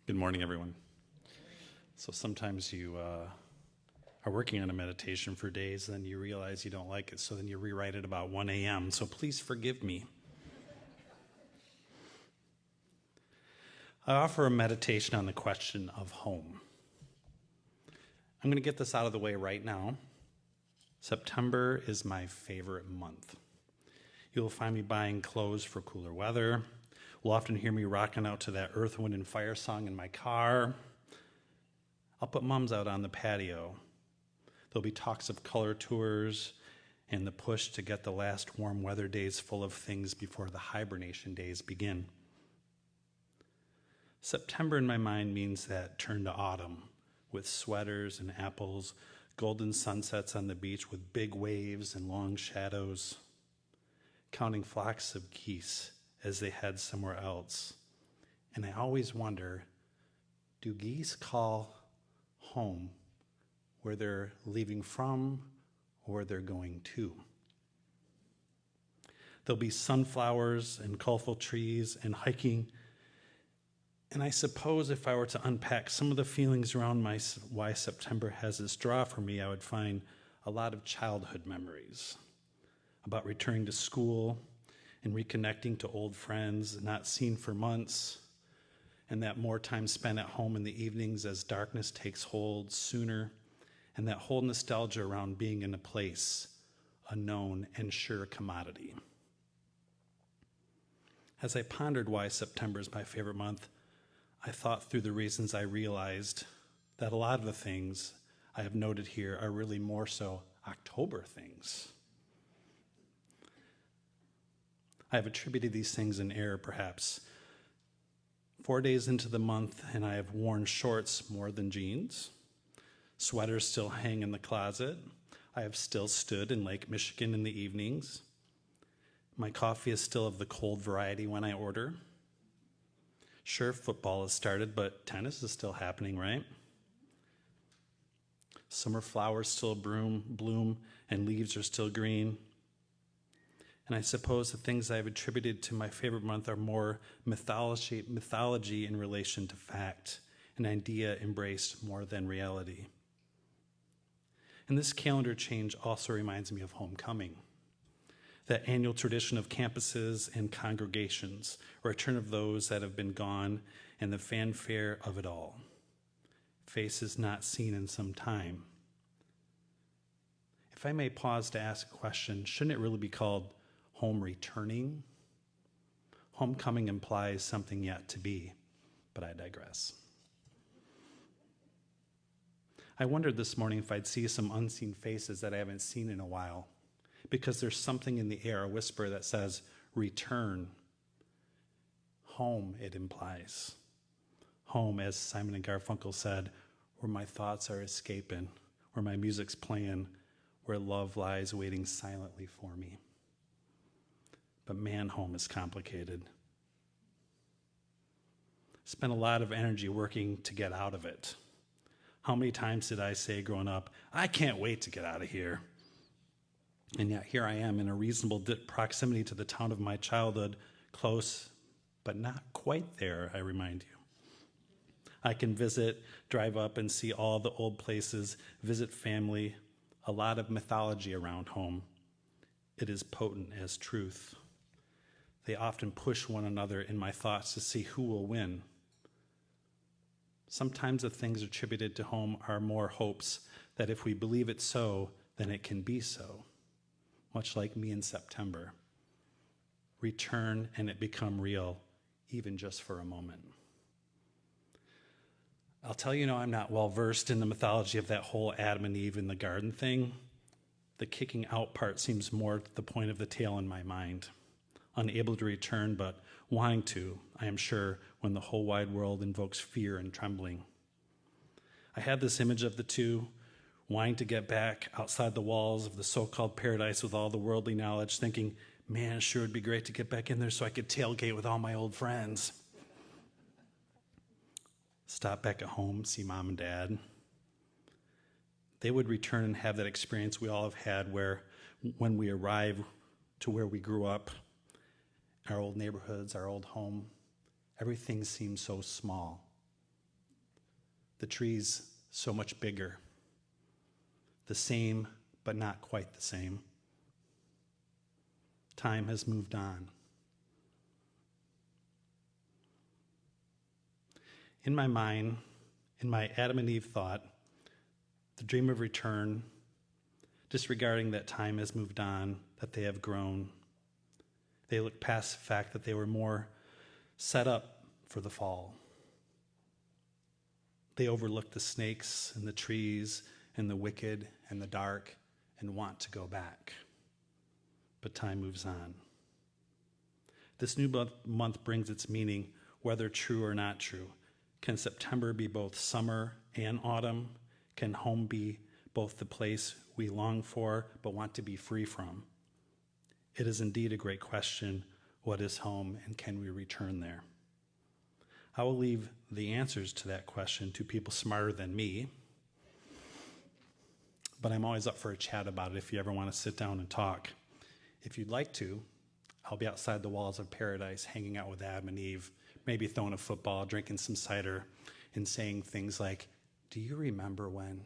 Good morning, everyone. So sometimes you are working on a meditation for days, then you realize you don't like it, so then you rewrite it about 1 a.m. So please forgive me. I offer a meditation on the question of home. I'm going to get this out of the way right now. September is my favorite month. You'll find me buying clothes for cooler weather. You'll often hear me rocking out to that Earth, Wind, and Fire song in my car. I'll put mums out on the patio. There'll be talks of color tours and the push to get the last warm weather days full of things before the hibernation days begin. September in my mind means that turn to autumn, with sweaters and apples, golden sunsets on the beach with big waves and long shadows, counting flocks of geese as they head somewhere else. And I always wonder, do geese call home where they're leaving from or they're going to? There'll be sunflowers and colorful trees and hiking. And I suppose if I were to unpack some of the feelings around why September has this draw for me, I would find a lot of childhood memories about returning to school and reconnecting to old friends not seen for months, and that more time spent at home in the evenings as darkness takes hold sooner, and that whole nostalgia around being in a place, a known and sure commodity. As I pondered why September is my favorite month, I thought through the reasons. I realized that a lot of the things I have noted here are really more so October things. I have attributed these things in error, perhaps. 4 days into the month, and I have worn shorts more than jeans. Sweaters still hang in the closet. I have still stood in Lake Michigan in the evenings. My coffee is still of the cold variety when I order. Sure, football has started, but tennis is still happening, right? Summer flowers still bloom, and leaves are still green. And I suppose the things I've attributed to my favorite month are more mythology in relation to fact, an idea embraced more than reality. And this calendar change also reminds me of homecoming, that annual tradition of campuses and congregations, a return of those that have been gone, and the fanfare of it all. Faces not seen in some time. If I may pause to ask a question, shouldn't it really be called home returning? Homecoming implies something yet to be, but I digress. I wondered this morning if I'd see some unseen faces that I haven't seen in a while, because there's something in the air, a whisper that says, return. Home, it implies. Home, as Simon and Garfunkel said, where my thoughts are escaping, where my music's playing, where love lies waiting silently for me. But man, home is complicated. Spent a lot of energy working to get out of it. How many times did I say growing up, I can't wait to get out of here? And yet here I am in a reasonable proximity to the town of my childhood, close, but not quite there, I remind you. I can visit, drive up and see all the old places, visit family, a lot of mythology around home. It is potent as truth. They often push one another in my thoughts to see who will win. Sometimes the things attributed to home are more hopes that if we believe it so, then it can be so. Much like me in September. Return and it become real, even just for a moment. I'll tell you now, I'm not well versed in the mythology of that whole Adam and Eve in the garden thing. The kicking out part seems more the point of the tale in my mind. Unable to return, but wanting to, I am sure, when the whole wide world invokes fear and trembling. I had this image of the two, wanting to get back outside the walls of the so-called paradise with all the worldly knowledge, thinking, man, sure would be great to get back in there so I could tailgate with all my old friends. Stop back at home, see mom and dad. They would return and have that experience we all have had where when we arrive to where we grew up, our old neighborhoods, our old home, everything seems so small. The trees so much bigger. The same, but not quite the same. Time has moved on. In my mind, in my Adam and Eve thought, the dream of return, disregarding that time has moved on, that they have grown. They look past the fact that they were more set up for the fall. They overlook the snakes and the trees and the wicked and the dark and want to go back. But time moves on. This new month brings its meaning, whether true or not true. Can September be both summer and autumn? Can home be both the place we long for but want to be free from? It is indeed a great question. What is home, and can we return there? I will leave the answers to that question to people smarter than me, but I'm always up for a chat about it if you ever want to sit down and talk. If you'd like to, I'll be outside the walls of paradise hanging out with Adam and Eve, maybe throwing a football, drinking some cider, and saying things like, "Do you remember when?"